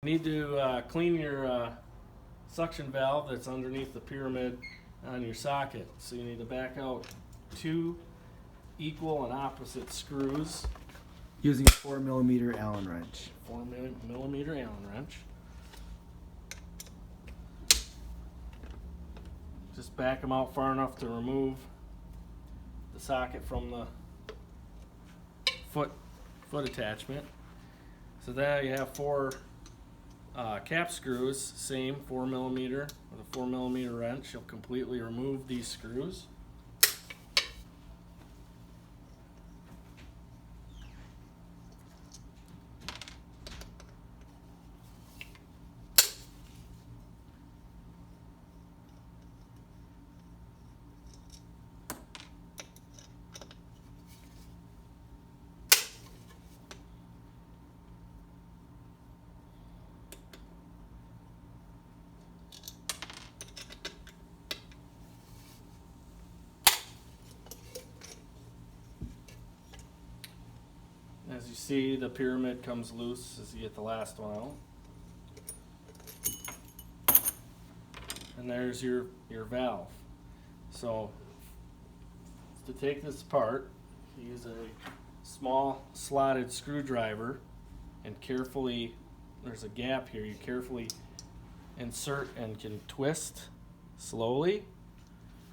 You need to clean your suction valve that's underneath the pyramid on your socket. So you need to back out 2 equal and opposite screws using a 4mm Allen wrench. 4mm Allen wrench. Just back them out far enough to remove the socket from the foot attachment. So there you have 4 cap screws, same 4mm with a 4mm wrench. You'll completely remove these screws. As you see, the pyramid comes loose as you get the last one out. And there's your valve. So to take this apart, use a small slotted screwdriver and carefully, there's a gap here, you carefully insert and can twist slowly.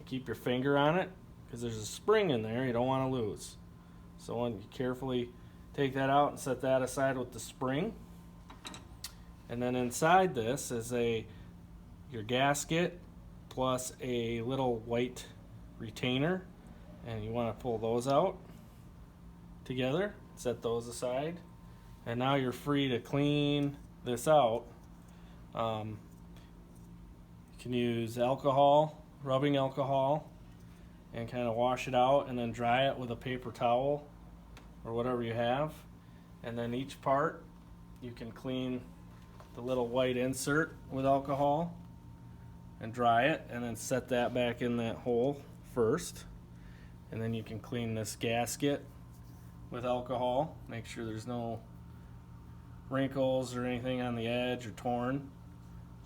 Keep your finger on it because there's a spring in there you don't want to lose. So when you carefully take that out and set that aside with the spring. And then inside this is your gasket plus a little white retainer, and you want to pull those out together, set those aside, and now you're free to clean this out. You can use alcohol, rubbing alcohol, and kind of wash it out and then dry it with a paper towel or whatever you have. And then each part you can clean the little white insert with alcohol and dry it, and then set that back in that hole first. And then you can clean this gasket with alcohol, make sure there's no wrinkles or anything on the edge or torn.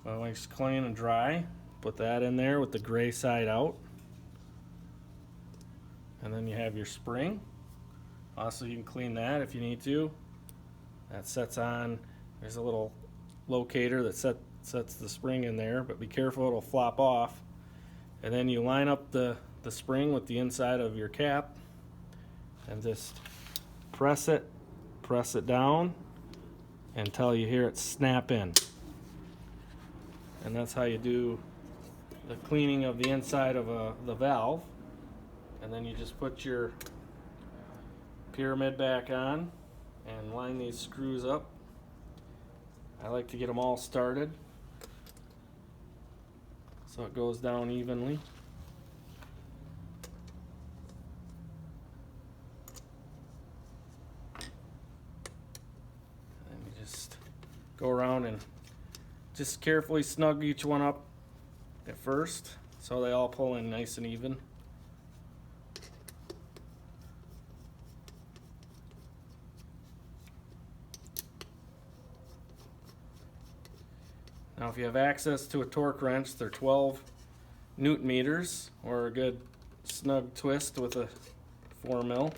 But when it's clean and dry, put that in there with the gray side out. And then you have your spring. Also, you can clean that if you need to. That sets on, there's a little locator that sets the spring in there, but be careful, it'll flop off. And then you line up the spring with the inside of your cap and just press it down until you hear it snap in. And that's how you do the cleaning of the inside of the valve. And then you just put your pyramid back on and line these screws up. I like to get them all started so it goes down evenly. And you just go around and just carefully snug each one up at first so they all pull in nice and even. Now if you have access to a torque wrench, they're 12 Newton meters, or a good snug twist with a 4mm.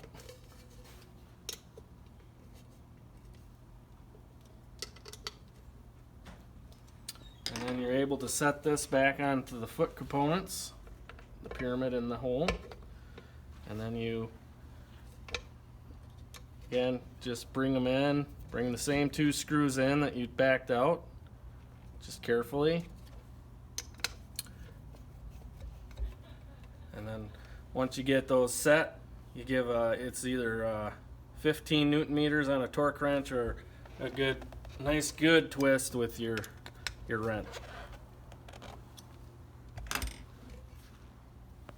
And then you're able to set this back onto the foot components, the pyramid in the hole. And then you, again, just bring them in, bring the same 2 screws in that you backed out. Just carefully. And then once you get those set, you give it's either 15 Newton meters on a torque wrench or a nice good twist with your wrench.